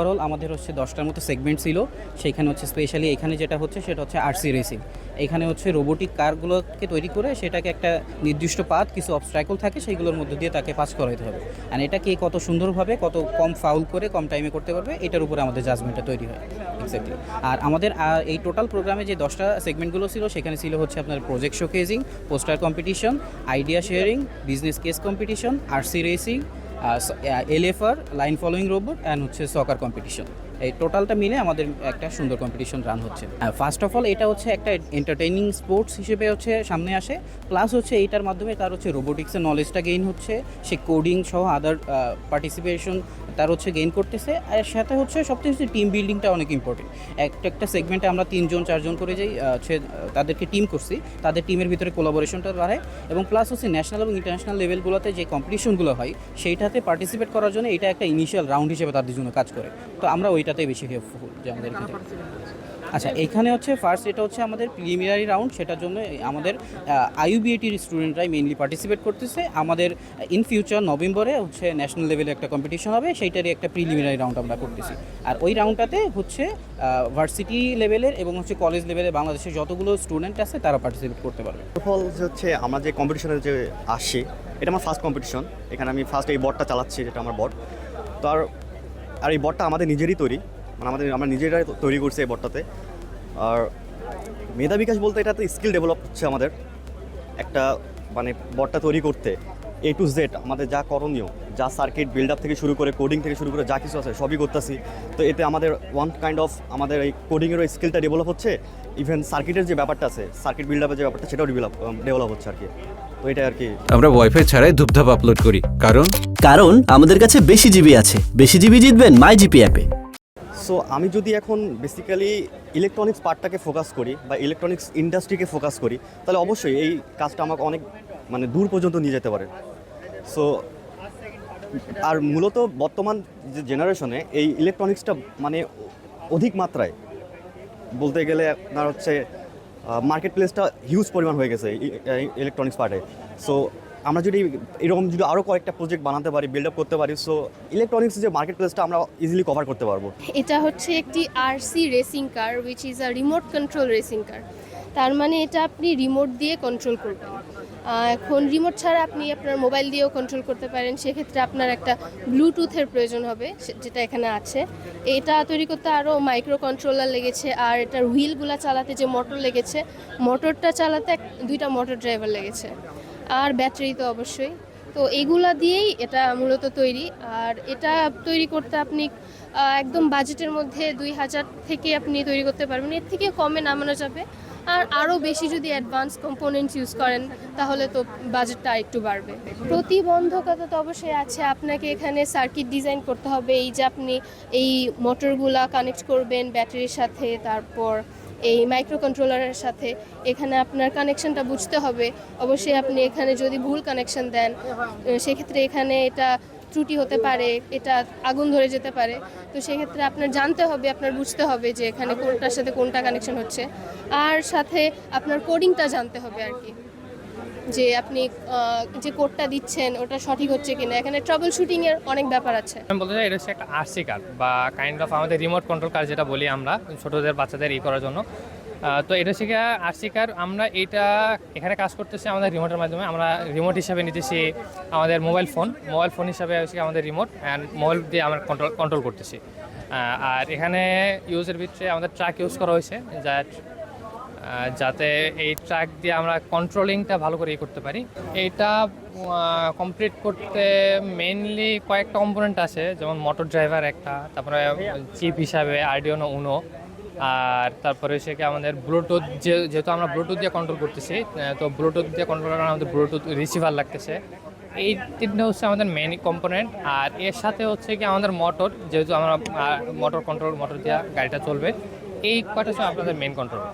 Overall আমাদের হচ্ছে 10টার মতো সেগমেন্ট ছিল। সেইখানে হচ্ছে স্পেশালি এখানে যেটা হচ্ছে সেটা হচ্ছে আরসি রেসিং। এখানে হচ্ছে রোবোটিক কারগুলোকে তৈরি করে সেটাকে একটা নির্দিষ্ট পাথ, কিছু অবস্ট্রাকল থাকে সেইগুলোর মধ্যে দিয়ে তাকে পাস করাইতে হবে। আর এটা কে কত সুন্দরভাবে কত কম ফাউল করে কম টাইমে করতে পারবে এটার উপরে আমাদের জাজমেন্টটা তৈরি হয় এক্স্যাক্টলি। আর আমাদের এই টোটাল প্রোগ্রামে যে 10টা সেগমেন্টগুলো ছিল সেখানে ছিল হচ্ছে আপনার project showcasing, poster competition, idea sharing, business case competition, RC racing, LFR, line following robot and হচ্ছে সকার কম্পিটিশন। এই টোটালটা মিলে আমাদের একটা সুন্দর কম্পিটিশন রান হচ্ছে। ফার্স্ট অফ অল এটা হচ্ছে একটা এন্টারটেইনিং স্পোর্টস হিসেবে হচ্ছে সামনে আসে, প্লাস হচ্ছে এইটার মাধ্যমে তার হচ্ছে রোবোটিক্সের নলেজটা গেইন হচ্ছে, সে কোডিং সহ আদার পার্টিসিপেশন তার হচ্ছে গেইন করতেছে। আর সাথে হচ্ছে সবচেয়ে হচ্ছে টিম বিল্ডিংটা অনেক ইম্পর্টেন্ট। একটা সেগমেন্টে আমরা 3জন 4জন করে যাই, হচ্ছে তাদেরকে টিম করছি, তাদের টিমের ভিতরে কোলাবোরেশনটা বাড়ে এবং প্লাস হচ্ছে ন্যাশনাল এবং ইন্টারন্যাশনাল লেভেলগুলোতে যে কম্পিটিশনগুলো হয় সেইটাতে পার্টিসিপেট করার জন্য এটা একটা ইনিশিয়াল রাউন্ড হিসেবে তাদের জন্য কাজ করে। তো আমরা ওইটাতেই বেশি হেল্পফুল যে আমাদের এখানে। আচ্ছা, এইখানে হচ্ছে ফার্স্ট এটা হচ্ছে আমাদের প্রিলিমিনারি রাউন্ড, সেটার জন্য আমাদের আইইউবিএটির স্টুডেন্টরাই মেইনলি পার্টিসিপেট করতেছে। আমাদের ইন ফিউচার নভেম্বরে হচ্ছে ন্যাশনাল লেভেলে একটা কম্পিটিশন হবে, সেইটারই একটা প্রিলিমিনারি রাউন্ড আমরা করতেছি। আর ওই রাউন্ডটাতে হচ্ছে ভার্সিটি লেভেলের এবং হচ্ছে কলেজ লেভেলের বাংলাদেশের যতগুলো স্টুডেন্ট আছে তারা পার্টিসিপেট করতে পারবে। ফল হচ্ছে আমরা যে কম্পিটিশনে যে আসছি এটা আমার ফার্স্ট কম্পিটিশন। এখানে আমি ফার্স্ট এই বটটা চালাচ্ছি, যেটা আমার বট। তো আর এই বটটা আমাদের নিজেরই তৈরি, মানে আমরা নিজেরাই তৈরি করছি এই বটটাতে। আর মেধা বিকাশ বলতে এটাতে স্কিল ডেভেলপ হচ্ছে আমাদের একটা, মানে বটটা তৈরি করতে A to Z আমাদের যা করণীয়, যা সার্কিট বিল্ড আপ থেকে শুরু করে কোডিং থেকে শুরু করে যা কিছু আছে সবই করতেছি। তো এতে আমাদের ওয়ান কাইন্ড অফ আমাদের এই কোডিংয়েরও স্কিলটা ডেভেলপ হচ্ছে, ইভেন সার্কিটের যে ব্যাপারটা আছে, সার্কিট বিল্ড আপের যে ব্যাপারটা সেটাও ডেভেলপ হচ্ছে আর কি। তো এটা আর কি। আমরা ওয়াইফাই ছাড়াই ধূপধাপ আপলোড করি, কারণ আমাদের কাছে বেশি জিবি আছে। বেশি জিবি জিতবেন মাই জিপি অ্যাপে। সো আমি যদি এখন বেসিক্যালি ইলেকট্রনিক্স পার্টটাকে ফোকাস করি বা ইলেকট্রনিক্স ইন্ডাস্ট্রিকে ফোকাস করি, তাহলে অবশ্যই এই কাজটা আমাকে অনেক মানে দূর পর্যন্ত নিয়ে যেতে পারে। সো আর মূলত বর্তমান যে জেনারেশনে এই ইলেকট্রনিক্সটা মানে অধিক মাত্রায় বলতে গেলে আপনার হচ্ছে মার্কেট প্লেসটা হিউজ পরিমাণ হয়ে গেছে ইলেকট্রনিক্স পার্টে। সো আমরা যদি এরকম যদি আরও কয়েকটা প্রজেক্ট বানাতে পারি, বিল্ড আপ করতে পারি, সো ইলেকট্রনিক্স যে মার্কেট প্লেসটা আমরা ইজিলি কভার করতে পারবো। এটা হচ্ছে একটি RC racing car, which is a remote control racing car. তার মানে এটা আপনি রিমোট দিয়ে কন্ট্রোল করবেন। এখন রিমোট ছাড়া আপনি আপনার মোবাইল দিয়েও কন্ট্রোল করতে পারেন। সেক্ষেত্রে আপনার একটা ব্লুটুথের প্রয়োজন হবে, যেটা এখানে আছে। এটা তৈরি করতে আরও মাইক্রো কন্ট্রোলার লেগেছে, আর এটার হুইলগুলো চালাতে যে মোটর লেগেছে, মোটরটা চালাতে 2টা মোটর ড্রাইভার লেগেছে, আর ব্যাটারি তো অবশ্যই। তো এগুলা দিয়েই এটা মূলত তৈরি। আর এটা তৈরি করতে আপনি একদম বাজেটের মধ্যে 2000 থেকে আপনি তৈরি করতে পারবেন, এর থেকে কমে নামানো যাবে। আর আরও বেশি যদি অ্যাডভান্স কম্পোনেন্টস ইউজ করেন তাহলে তো বাজেটটা একটু বাড়বে। প্রতিবন্ধকতা তো অবশ্যই আছে, আপনাকে এখানে সার্কিট ডিজাইন করতে হবে। এই যে আপনি এই মোটরগুলা কানেক্ট করবেন ব্যাটারির সাথে, তারপর এই মাইক্রো কন্ট্রোলারের সাথে, এখানে আপনার কানেকশনটা বুঝতে হবে। অবশ্যই আপনি এখানে যদি ভুল কানেকশন দেন সেক্ষেত্রে এখানে এটা ত্রুটি হতে পারে, এটা আগুন ধরে যেতে পারে। তো সেক্ষেত্রে আপনার জানতে হবে, আপনার বুঝতে হবে যে এখানে কোনটার সাথে কোনটা কানেকশন হচ্ছে। আর সাথে আপনার কোডিংটা জানতে হবে আর কি, যে আপনি যে কোডটা দিচ্ছেন ওটা সঠিক হচ্ছে কিনা। এখানে ট্রাবল শুটিংয়ের অনেক ব্যাপার আছে। আমি বলতে চাই এটা হচ্ছে একটা আরসি কার বা কাইন্ড অফ আমাদের রিমোট কন্ট্রোল কার যেটা বলি আমরা ছোটোদের বাচ্চাদের করার জন্য। তো এটা হচ্ছে আরসি কার। আমরা এইটা এখানে কাজ করতেছি আমাদের রিমোটের মাধ্যমে। আমরা রিমোট হিসাবে নিতেছি আমাদের মোবাইল ফোন হিসাবে হচ্ছে আমাদের রিমোট, অ্যান্ড মোবাইল দিয়ে আমরা কন্ট্রোল করতেছি। আর এখানে ইউজের ভিতরে আমাদের ট্রাক ইউজ করা হয়েছে, যাতে এই ট্রাক দিয়ে আমরা কন্ট্রোলিংটা ভালো করে করতে পারি। এইটা কমপ্লিট করতে মেইনলি কয়েকটা কম্পোনেন্ট আছে, যেমন মোটর ড্রাইভার একটা, তারপরে চিপ হিসাবে আরডিনো উনো, আর তারপরে হচ্ছে কি আমাদের ব্লুটুথ, যেহেতু আমরা ব্লুটুথ দিয়ে কন্ট্রোল করতেছি, তো ব্লুটুথ দিয়ে কন্ট্রোল করার আমাদের ব্লুটুথ রিসিভার লাগতেছে। এই তিনটা হচ্ছে আমাদের মেইন কম্পোনেন্ট। আর এর সাথে হচ্ছে কি আমাদের মোটর, যেহেতু আমরা মোটর দিয়ে গাড়িটা চলবে, এই কয়টা হচ্ছে আপনাদের মেইন কন্ট্রোল।